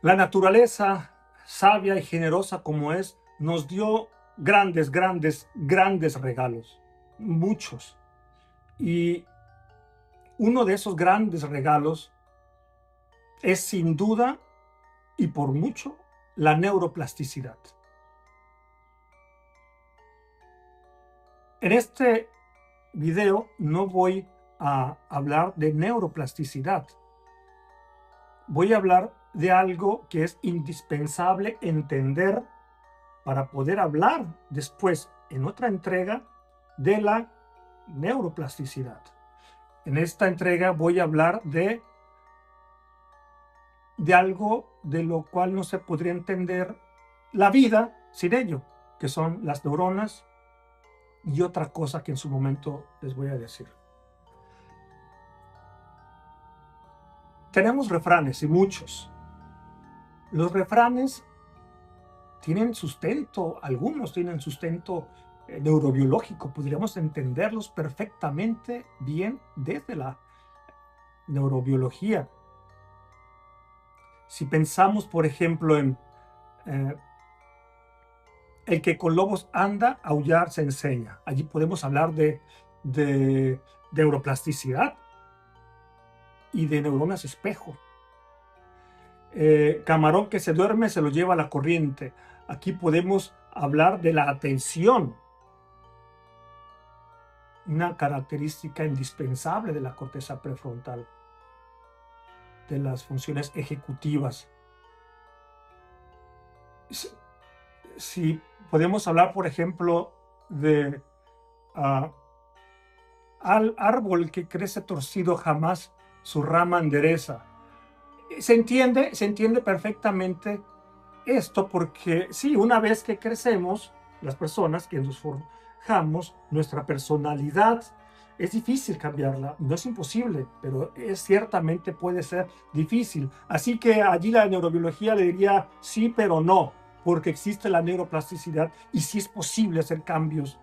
La naturaleza, sabia y generosa como es, nos dio grandes, grandes, grandes regalos, muchos. Y uno de esos grandes regalos es sin duda y por mucho la neuroplasticidad. En este video no voy a hablar de neuroplasticidad. Voy a hablar de algo que es indispensable entender para poder hablar después, en otra entrega, de la neuroplasticidad. En esta entrega voy a hablar de algo de lo cual no se podría entender la vida sin ello, que son las neuronas y otra cosa que en su momento les voy a decir. Tenemos refranes y muchos. Los refranes tienen sustento, algunos tienen sustento neurobiológico, podríamos entenderlos perfectamente bien desde la neurobiología. Si pensamos, por ejemplo, en el que con lobos anda, aullar se enseña. Allí podemos hablar de neuroplasticidad y de neuronas espejo. Camarón que se duerme se lo lleva a la corriente. Aquí podemos hablar de la atención, una característica indispensable de la corteza prefrontal, de las funciones ejecutivas. Si podemos hablar, por ejemplo, de al árbol que crece torcido jamás su rama endereza. Se entiende perfectamente esto porque sí, una vez que crecemos, las personas que nos forjamos, nuestra personalidad, es difícil cambiarla, no es imposible, pero ciertamente puede ser difícil. Así que allí la neurobiología le diría sí, pero no, porque existe la neuroplasticidad y sí es posible hacer cambios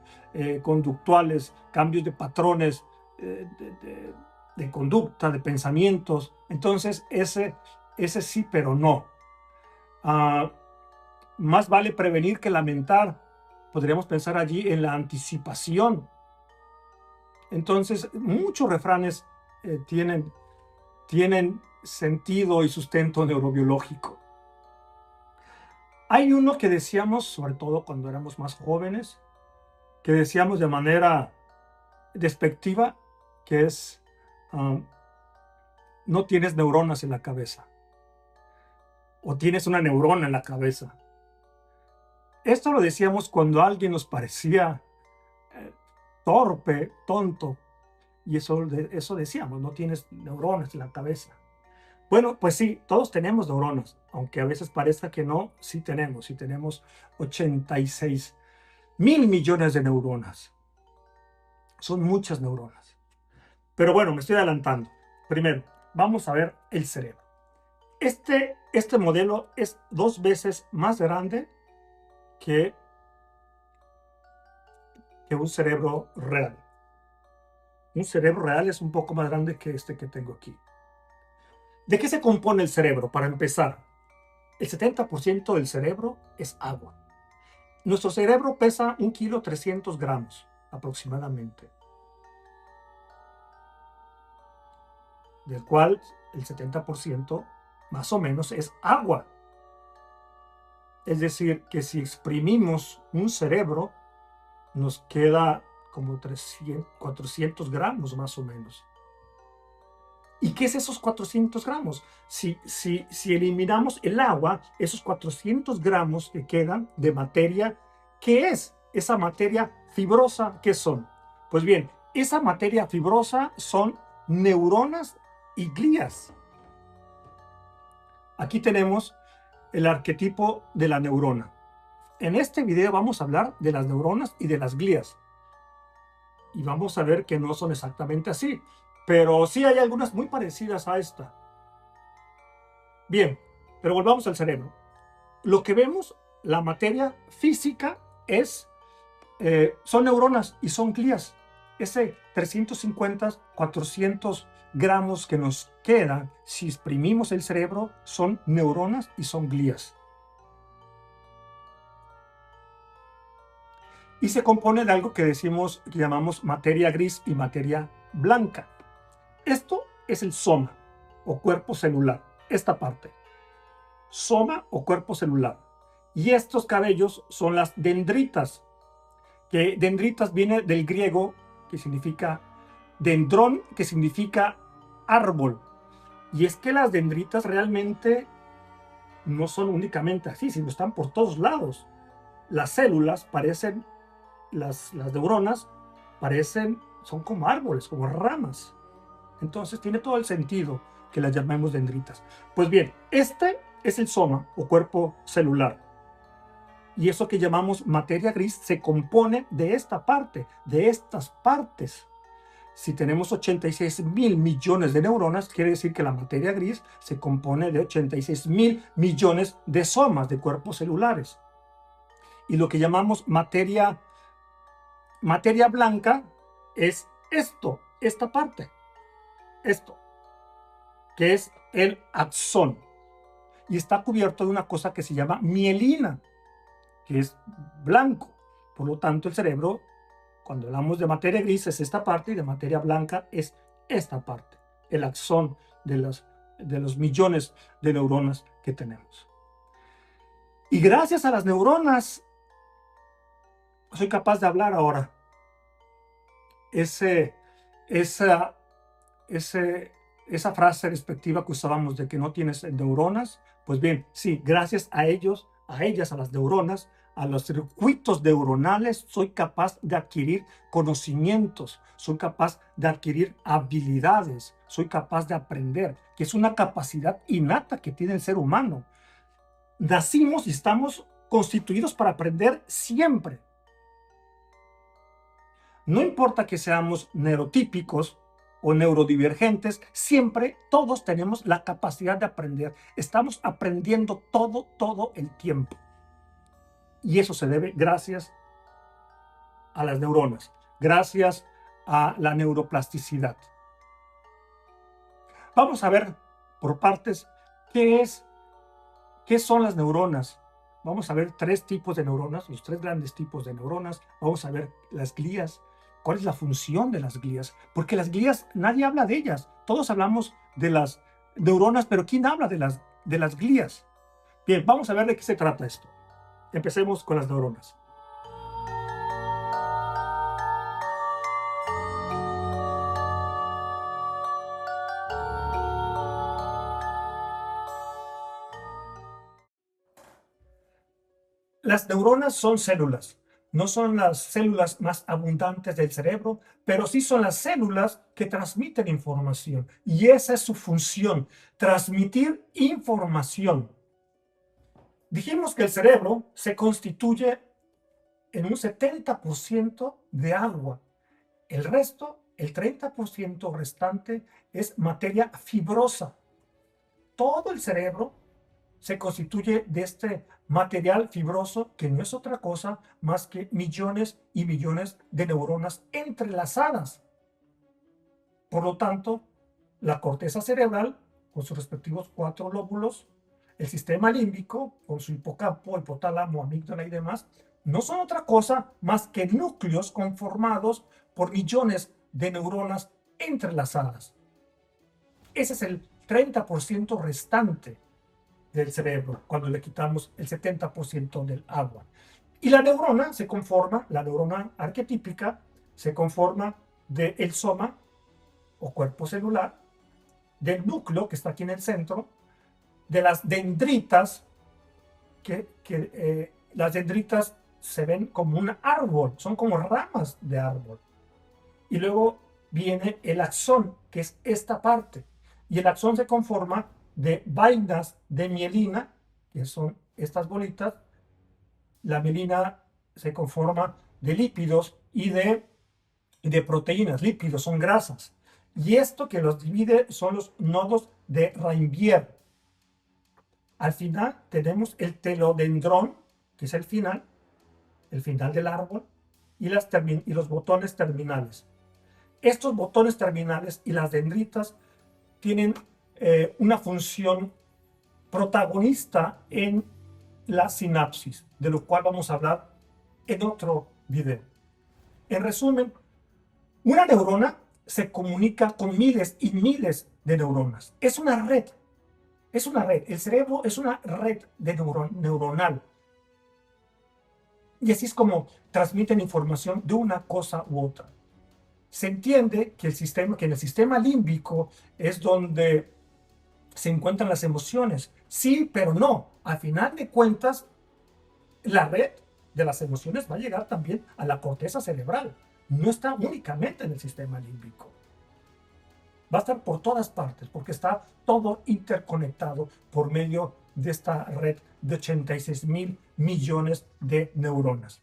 conductuales, cambios de patrones de conducta, de pensamientos. Entonces, ese sí, pero no. Más vale prevenir que lamentar. Podríamos pensar allí en la anticipación. Entonces, muchos refranes tienen sentido y sustento neurobiológico. Hay uno que decíamos, sobre todo cuando éramos más jóvenes, que decíamos de manera despectiva, que es no tienes neuronas en la cabeza, o tienes una neurona en la cabeza. Esto lo decíamos cuando alguien nos parecía torpe, tonto, y eso decíamos, no tienes neuronas en la cabeza. Bueno, pues sí, todos tenemos neuronas, aunque a veces parezca que no, sí tenemos 86.000 millones de neuronas. Son muchas neuronas. Pero bueno, me estoy adelantando. Primero, vamos a ver el cerebro. Este modelo es 2 veces más grande que un cerebro real. Un cerebro real es un poco más grande que este que tengo aquí. ¿De qué se compone el cerebro? Para empezar, el 70% del cerebro es agua. Nuestro cerebro pesa 1,3 kg aproximadamente, del cual el 70% más o menos es agua. Es decir, que si exprimimos un cerebro, nos queda como 400 gramos más o menos. ¿Y qué es esos 400 gramos? Si eliminamos el agua, esos 400 gramos que quedan de materia, ¿qué es esa materia fibrosa? ¿Qué son? Pues bien, esa materia fibrosa son neuronas y glías. Aquí tenemos el arquetipo de la neurona. En este video vamos a hablar de las neuronas y de las glías. Y vamos a ver que no son exactamente así, pero sí hay algunas muy parecidas a esta. Bien, pero volvamos al cerebro. Lo que vemos, la materia física, son neuronas y son glías. ese 350, 400 gramos que nos quedan si exprimimos el cerebro son neuronas y son glías. Y se compone de algo que llamamos materia gris y materia blanca. Esto es el soma o cuerpo celular, esta parte. Soma o cuerpo celular. Y estos cabellos son las dendritas, que dendritas viene del griego, que significa dendrón, que significa árbol. Y es que las dendritas realmente no son únicamente así, sino están por todos lados. Las células parecen, las neuronas son como árboles, como ramas. Entonces tiene todo el sentido que las llamemos dendritas. Pues bien, este es el soma o cuerpo celular. Y eso que llamamos materia gris se compone de esta parte, de estas partes. Si tenemos 86.000 millones de neuronas, quiere decir que la materia gris se compone de 86.000 millones de somas, de cuerpos celulares. Y lo que llamamos materia blanca es esta parte, que es el axón. Y está cubierto de una cosa que se llama mielina, que es blanco. Por lo tanto, el cerebro, cuando hablamos de materia gris, es esta parte, y de materia blanca es esta parte, el axón de los millones de neuronas que tenemos. Y gracias a las neuronas, soy capaz de hablar ahora. Esa frase respectiva que usábamos de que no tienes neuronas, pues bien, sí, gracias a ellos, a ellas, a las neuronas, a los circuitos neuronales, soy capaz de adquirir conocimientos, soy capaz de adquirir habilidades, soy capaz de aprender, que es una capacidad innata que tiene el ser humano. Nacimos y estamos constituidos para aprender siempre. No importa que seamos neurotípicos o neurodivergentes, siempre todos tenemos la capacidad de aprender. Estamos aprendiendo todo el tiempo. Y eso se debe gracias a las neuronas, gracias a la neuroplasticidad. Vamos a ver por partes qué son las neuronas. Vamos a ver 3 tipos de neuronas, los 3 grandes tipos de neuronas. Vamos a ver las glías. ¿Cuál es la función de las glías? Porque las glías, nadie habla de ellas. Todos hablamos de las neuronas, pero ¿quién habla de las glías? Bien, vamos a ver de qué se trata esto. Empecemos con las neuronas. Las neuronas son células. No son las células más abundantes del cerebro, pero sí son las células que transmiten información. Y esa es su función, transmitir información. Dijimos que el cerebro se constituye en un 70% de agua. El resto, el 30% restante, es materia fibrosa. Todo el cerebro se constituye de este material fibroso que no es otra cosa más que millones y millones de neuronas entrelazadas. Por lo tanto, la corteza cerebral, con sus respectivos 4 lóbulos, el sistema límbico, con su hipocampo, hipotálamo, amígdala y demás, no son otra cosa más que núcleos conformados por millones de neuronas entrelazadas. Ese es el 30% restante del cerebro, cuando le quitamos el 70% del agua. Y la neurona se conforma, la neurona arquetípica, se conforma del soma o cuerpo celular, del núcleo que está aquí en el centro, de las dendritas, las dendritas se ven como un árbol, son como ramas de árbol. Y luego viene el axón, que es esta parte. Y el axón se conforma de vainas de mielina, que son estas bolitas. La mielina se conforma de lípidos y de proteínas. Lípidos son grasas. Y esto que los divide son los nodos de Rainbier. Al final tenemos el telodendrón, que es el final del árbol, y los botones terminales. Estos botones terminales y las dendritas tienen una función protagonista en la sinapsis, de lo cual vamos a hablar en otro video. En resumen, una neurona se comunica con miles y miles de neuronas. Es una red. Es una red. El cerebro es una red de neuronal. Y así es como transmiten información de una cosa u otra. Se entiende que en el sistema límbico es donde se encuentran las emociones. Sí, pero no. Al final de cuentas, la red de las emociones va a llegar también a la corteza cerebral. No está únicamente en el sistema límbico. Va a estar por todas partes, porque está todo interconectado por medio de esta red de 86,000 millones de neuronas.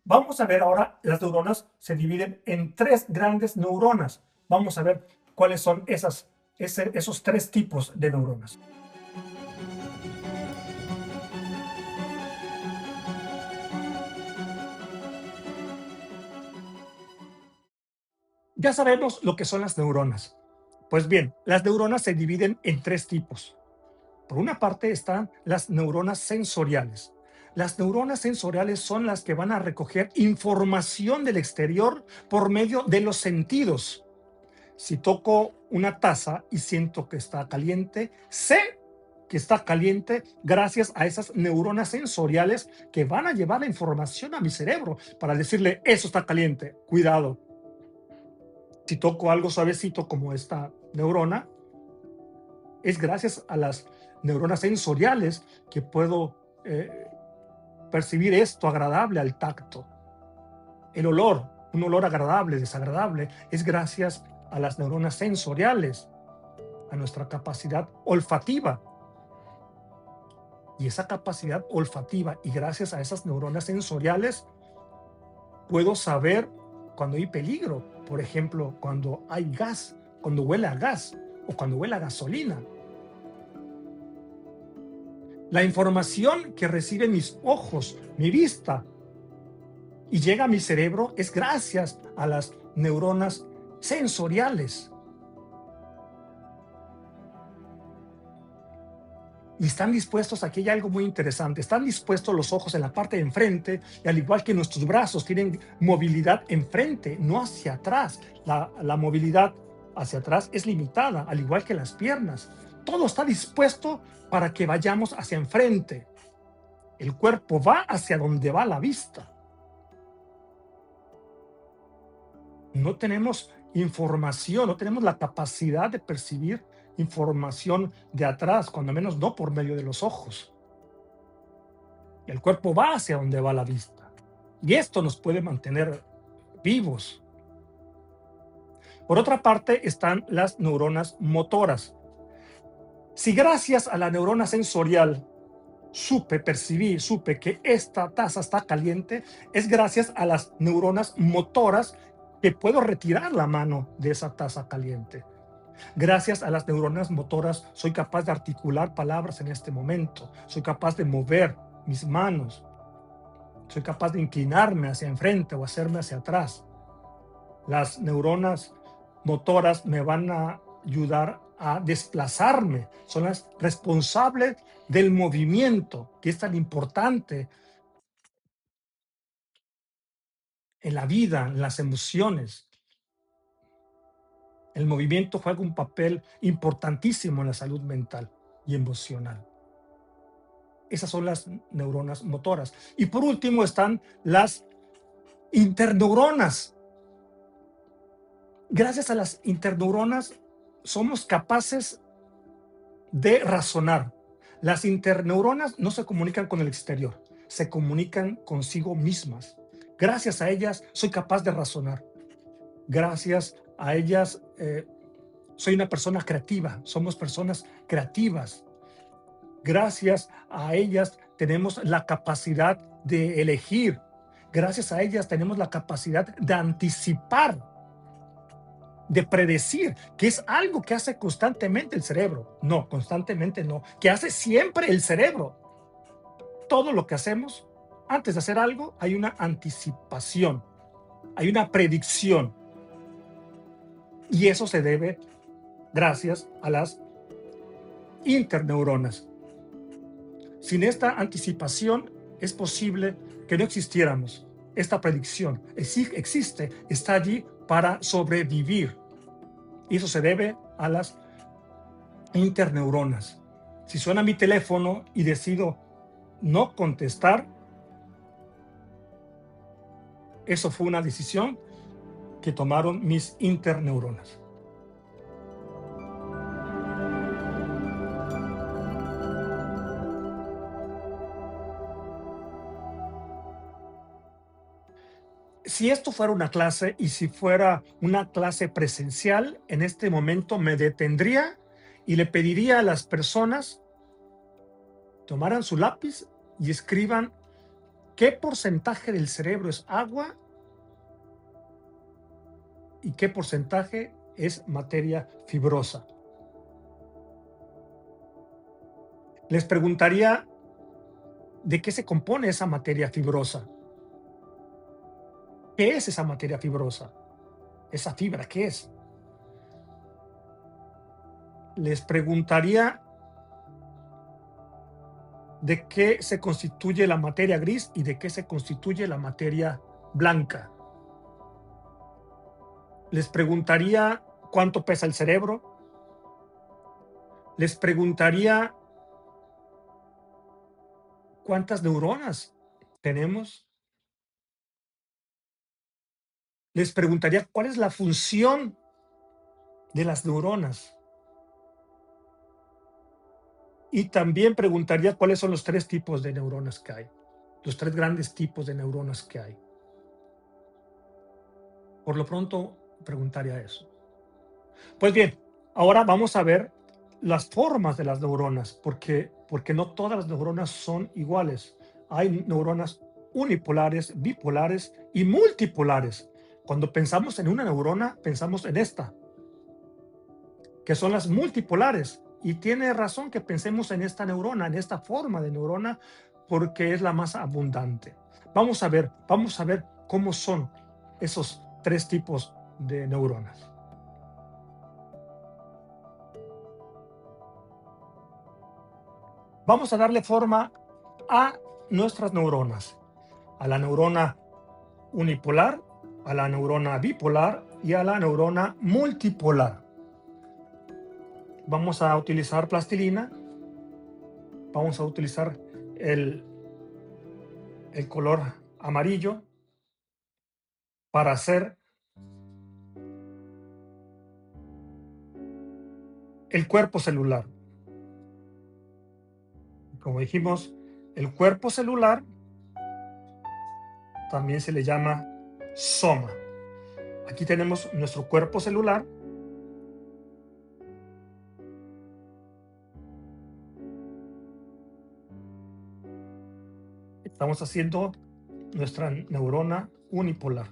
Vamos a ver ahora, las neuronas se dividen en 3 grandes neuronas. Vamos a ver cuáles son esos 3 tipos de neuronas. Ya sabemos lo que son las neuronas. Pues bien, las neuronas se dividen en 3 tipos. Por una parte están las neuronas sensoriales. Las neuronas sensoriales son las que van a recoger información del exterior por medio de los sentidos. Si toco una taza y siento que está caliente, sé que está caliente gracias a esas neuronas sensoriales que van a llevar la información a mi cerebro para decirle, eso está caliente, cuidado. Si toco algo suavecito como esta neurona, es gracias a las neuronas sensoriales que puedo percibir esto agradable al tacto. El olor, un olor agradable, desagradable, es gracias a las neuronas sensoriales, a nuestra capacidad olfativa. Y esa capacidad olfativa, y gracias a esas neuronas sensoriales, puedo saber cuando hay peligro. Por ejemplo, cuando hay gas, cuando huele a gas o cuando huele a gasolina. La información que reciben mis ojos, mi vista, y llega a mi cerebro es gracias a las neuronas sensoriales. Y están dispuestos, aquí hay algo muy interesante, están dispuestos los ojos en la parte de enfrente, y al igual que nuestros brazos tienen movilidad enfrente, no hacia atrás. La movilidad hacia atrás es limitada, al igual que las piernas. Todo está dispuesto para que vayamos hacia enfrente. El cuerpo va hacia donde va la vista. No tenemos información, no tenemos la capacidad de percibir información de atrás, cuando menos no por medio de los ojos. El cuerpo va hacia donde va la vista. Y esto nos puede mantener vivos. Por otra parte están las neuronas motoras. Si gracias a la neurona sensorial percibí, supe que esta taza está caliente, es gracias a las neuronas motoras que puedo retirar la mano de esa taza caliente. Gracias a las neuronas motoras soy capaz de articular palabras en este momento, soy capaz de mover mis manos, soy capaz de inclinarme hacia enfrente o hacerme hacia atrás. Las neuronas motoras me van a ayudar a desplazarme, son las responsables del movimiento, que es tan importante en la vida, en las emociones. El movimiento juega un papel importantísimo en la salud mental y emocional. Esas son las neuronas motoras. Y por último están las interneuronas. Gracias a las interneuronas somos capaces de razonar. Las interneuronas no se comunican con el exterior, se comunican consigo mismas. Gracias a ellas soy capaz de razonar. Gracias a ellas soy una persona creativa, somos personas creativas. Gracias a ellas tenemos la capacidad de elegir. Gracias a ellas tenemos la capacidad de anticipar, de predecir, que es algo que hace constantemente el cerebro. No, constantemente no, que hace siempre el cerebro. Todo lo que hacemos, antes de hacer algo, hay una anticipación, hay una predicción. Y eso se debe gracias a las interneuronas. Sin esta anticipación es posible que no existiéramos. Esta predicción existe, está allí para sobrevivir. Y eso se debe a las interneuronas. Si suena mi teléfono y decido no contestar, eso fue una decisión que tomaron mis interneuronas. Si esto fuera una clase y si fuera una clase presencial, en este momento me detendría y le pediría a las personas tomaran su lápiz y escriban qué porcentaje del cerebro es agua y qué porcentaje es materia fibrosa. Les preguntaría de qué se compone esa materia fibrosa. ¿Qué es esa materia fibrosa? Esa fibra, ¿qué es? Les preguntaría de qué se constituye la materia gris y de qué se constituye la materia blanca. Les preguntaría cuánto pesa el cerebro. Les preguntaría cuántas neuronas tenemos. Les preguntaría cuál es la función de las neuronas. Y también preguntaría cuáles son los 3 tipos de neuronas que hay, los 3 grandes tipos de neuronas que hay. Por lo pronto, preguntaría eso. Pues bien, ahora vamos a ver las formas de las neuronas, porque no todas las neuronas son iguales. Hay neuronas unipolares, bipolares y multipolares. Cuando pensamos en una neurona, pensamos en esta, que son las multipolares. Y tiene razón que pensemos en esta neurona, en esta forma de neurona, porque es la más abundante. Vamos a ver cómo son esos 3 tipos de neuronas. Vamos a darle forma a nuestras neuronas, a la neurona unipolar, a la neurona bipolar y a la neurona multipolar. Vamos a utilizar plastilina, vamos a utilizar el, el color amarillo para hacer el cuerpo celular. Como dijimos, el cuerpo celular también se le llama soma. Aquí tenemos nuestro cuerpo celular. Estamos haciendo nuestra neurona unipolar.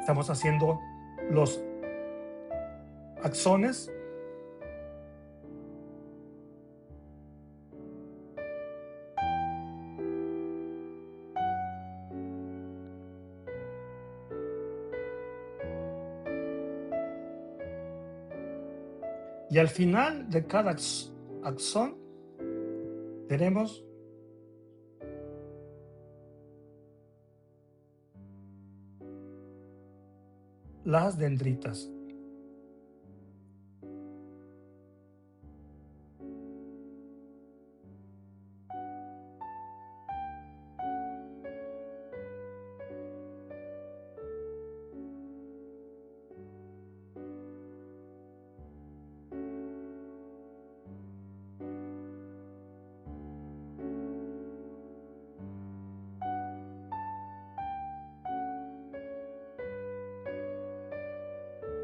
Estamos haciendo los axones. Y al final de cada axón tenemos las dendritas.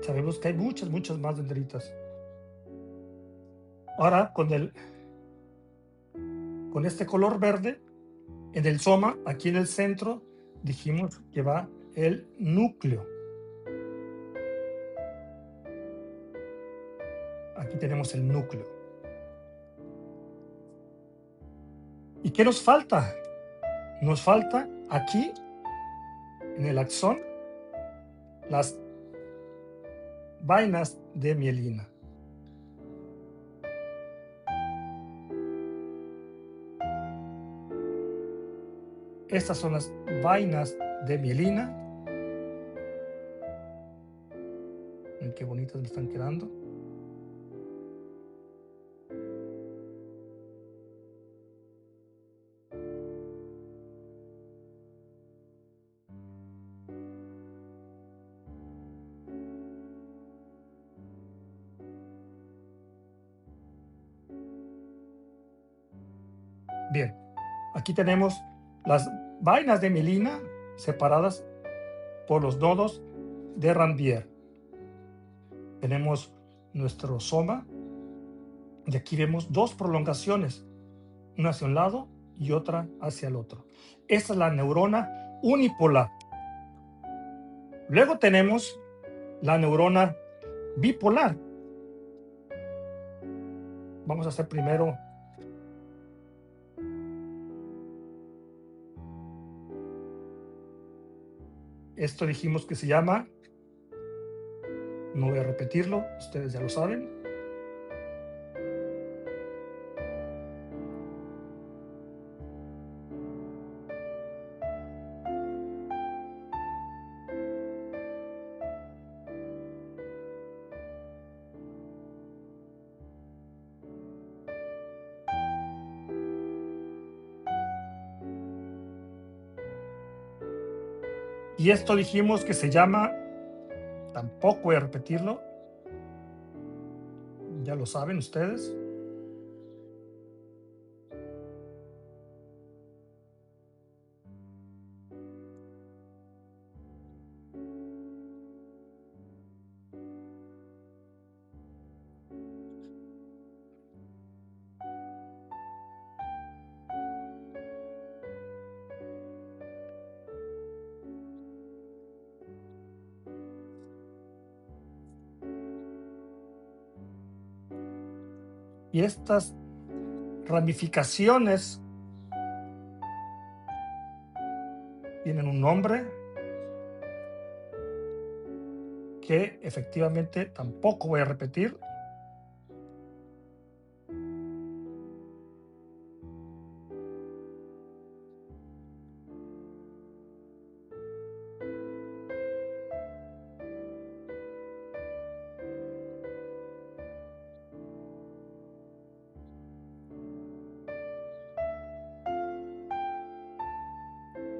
Sabemos que hay muchas más dendritas. Ahora, con este color verde, en el soma, aquí en el centro, dijimos que va el núcleo. Aquí tenemos el núcleo. ¿Y qué nos falta? Nos falta aquí, en el axón, las vainas de mielina. Estas son las vainas de mielina. Miren qué bonitas me están quedando. Bien, aquí tenemos las vainas de mielina separadas por los nodos de Ranvier. Tenemos nuestro soma y aquí vemos dos prolongaciones, una hacia un lado y otra hacia el otro. Esta es la neurona unipolar. Luego tenemos la neurona bipolar. Vamos a hacer primero esto, dijimos que se llama, no voy a repetirlo, ustedes ya lo saben. Y esto dijimos que se llama, tampoco voy a repetirlo, ya lo saben ustedes. Y estas ramificaciones tienen un nombre que efectivamente tampoco voy a repetir.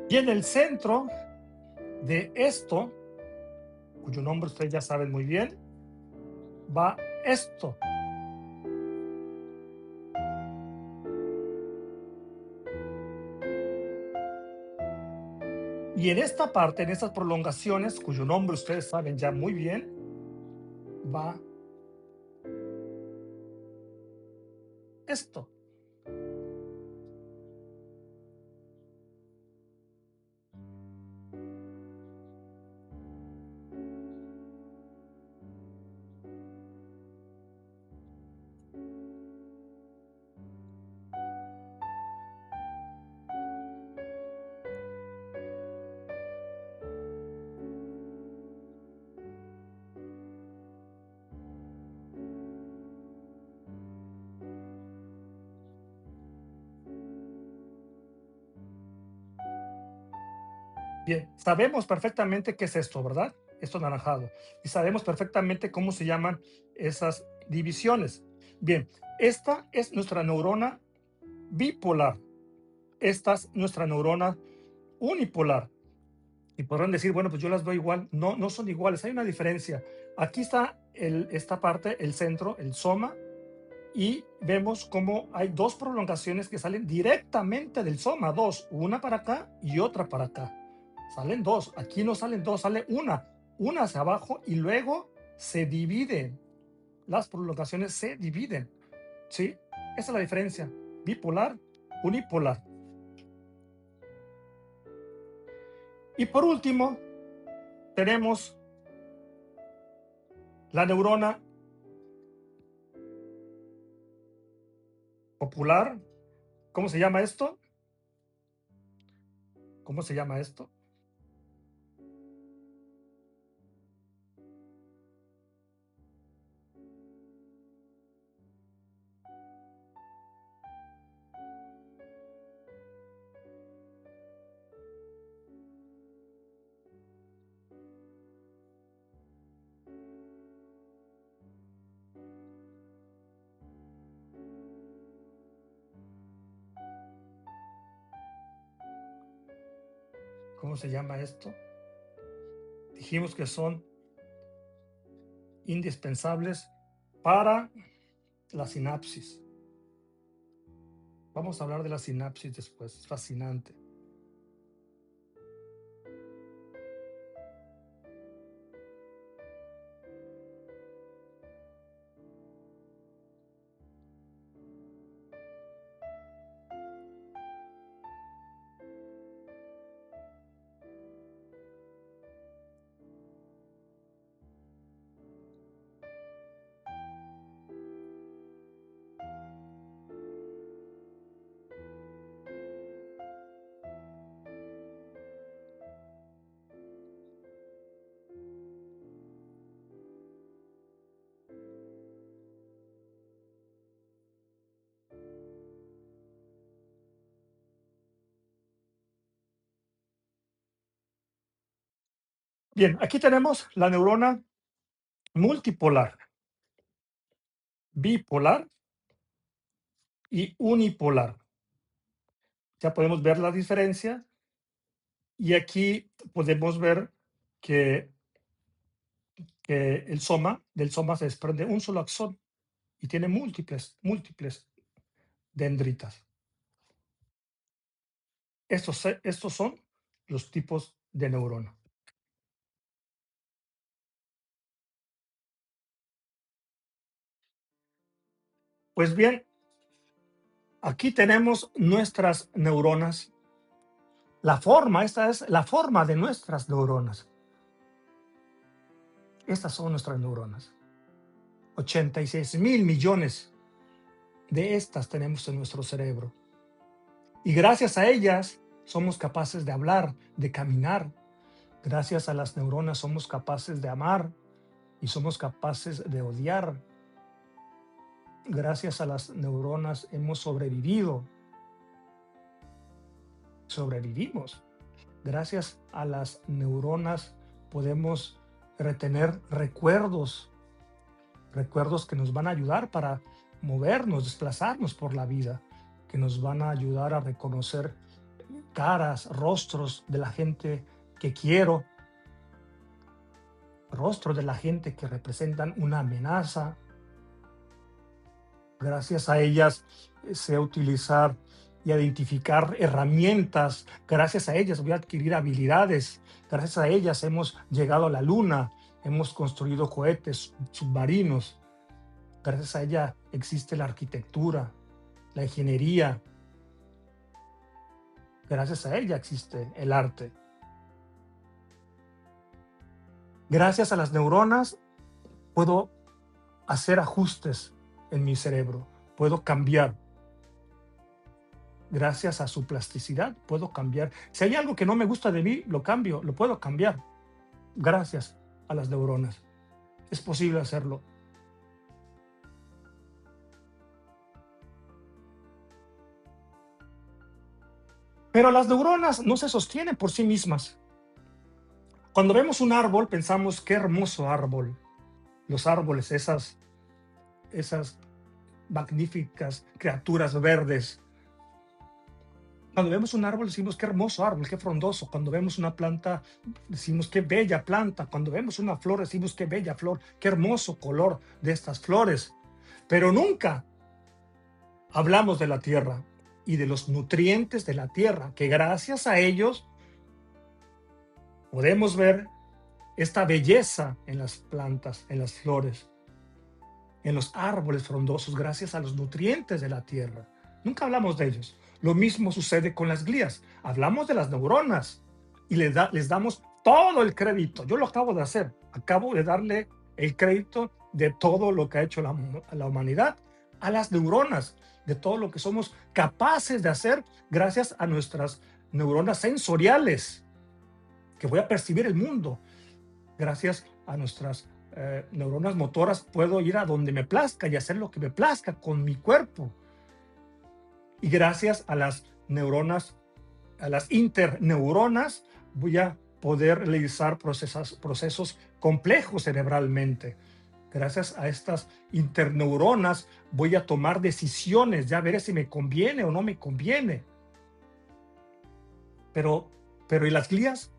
Y en el centro de esto, cuyo nombre ustedes ya saben muy bien, va esto. Y en esta parte, en estas prolongaciones, cuyo nombre ustedes saben ya muy bien, va esto. Bien, sabemos perfectamente qué es esto, ¿verdad? Esto anaranjado. Y sabemos perfectamente cómo se llaman esas divisiones. Bien, esta es nuestra neurona bipolar. Esta es nuestra neurona unipolar. Y podrán decir, bueno, pues yo las veo igual. No, no son iguales, hay una diferencia. Aquí está esta parte, el centro, el soma, y vemos cómo hay dos prolongaciones que salen directamente del soma, dos, una para acá y otra para acá. Salen dos, aquí no salen dos, sale una hacia abajo y luego se dividen. Las prolongaciones se dividen. ¿Sí? Esa es la diferencia. Bipolar, unipolar. Y por último, tenemos la neurona popular. ¿Cómo se llama esto? ¿Cómo se llama esto? ¿Cómo se llama esto? Dijimos que son indispensables para la sinapsis. Vamos a hablar de la sinapsis después, es fascinante. Bien, aquí tenemos la neurona multipolar, bipolar y unipolar. Ya podemos ver la diferencia y aquí podemos ver que, del soma se desprende un solo axón y tiene múltiples dendritas. Estos son los tipos de neurona. Pues bien, aquí tenemos nuestras neuronas. Esta es la forma de nuestras neuronas. Estas son nuestras neuronas. 86.000 millones de estas tenemos en nuestro cerebro. Y gracias a ellas somos capaces de hablar, de caminar. Gracias a las neuronas somos capaces de amar y somos capaces de odiar. Gracias a las neuronas hemos sobrevivido. Sobrevivimos. Gracias a las neuronas podemos retener recuerdos que nos van a ayudar para movernos, desplazarnos por la vida, que nos van a ayudar a reconocer caras, rostros de la gente que quiero, rostros de la gente que representan una amenaza. Gracias a ellas sé utilizar y identificar herramientas. Gracias a ellas voy a adquirir habilidades. Gracias a ellas hemos llegado a la luna, hemos construido cohetes submarinos. Gracias a ella existe la arquitectura, la ingeniería. Gracias a ella existe el arte. Gracias a las neuronas puedo hacer ajustes en mi cerebro, puedo cambiar. Gracias a su plasticidad puedo cambiar. Si hay algo que no me gusta de mí, lo cambio, lo puedo cambiar. Gracias a las neuronas. Es posible hacerlo. Pero las neuronas no se sostienen por sí mismas. Cuando vemos un árbol, pensamos, qué hermoso árbol. Los árboles, esas magníficas criaturas verdes. Cuando vemos un árbol decimos, qué hermoso árbol, qué frondoso. Cuando vemos una planta decimos, qué bella planta. Cuando vemos una flor decimos, qué bella flor, qué hermoso color de estas flores. Pero nunca hablamos de la tierra y de los nutrientes de la tierra, que gracias a ellos podemos ver esta belleza en las plantas, en las flores, en los árboles frondosos, gracias a los nutrientes de la tierra. Nunca hablamos de ellos. Lo mismo sucede con las glías. Hablamos de las neuronas y les damos todo el crédito. Yo lo acabo de hacer. Acabo de darle el crédito de todo lo que ha hecho la humanidad a las neuronas, de todo lo que somos capaces de hacer gracias a nuestras neuronas sensoriales, que voy a percibir el mundo. Gracias a nuestras neuronas motoras puedo ir a donde me plazca y hacer lo que me plazca con mi cuerpo. Y gracias a las neuronas, a las interneuronas, voy a poder realizar procesos complejos cerebralmente. Gracias a estas interneuronas voy a tomar decisiones, ya veré si me conviene o no me conviene. Pero ¿y las glías?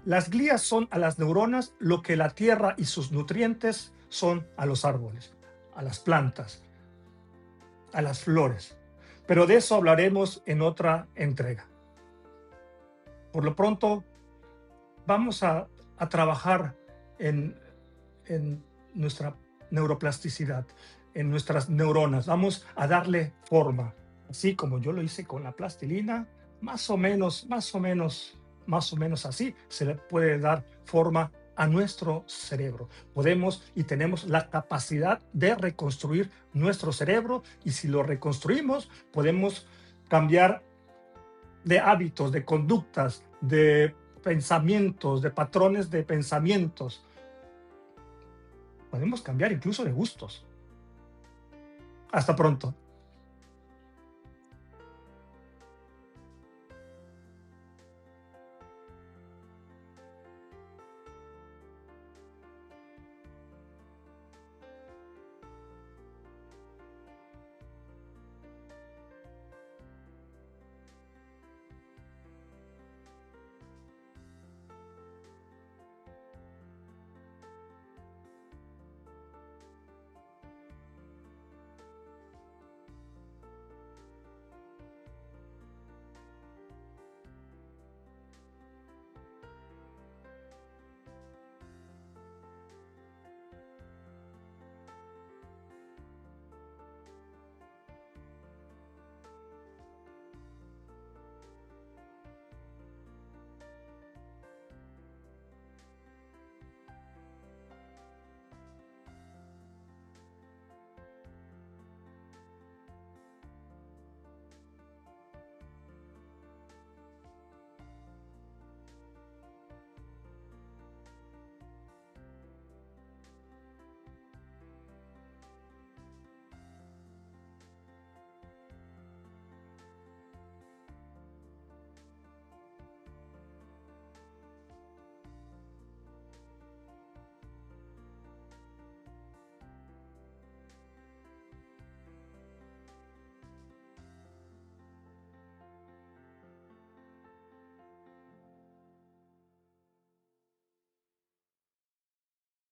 Las glías son a las neuronas lo que la tierra y sus nutrientes son a los árboles, a las plantas, a las flores. Pero de eso hablaremos en otra entrega. Por lo pronto, vamos a trabajar en nuestra neuroplasticidad, en nuestras neuronas. Vamos a darle forma, así como yo lo hice con la plastilina, más o menos así se le puede dar forma a nuestro cerebro. Podemos y tenemos la capacidad de reconstruir nuestro cerebro, y si lo reconstruimos, podemos cambiar de hábitos, de conductas, de pensamientos, de patrones de pensamientos. Podemos cambiar incluso de gustos. Hasta pronto.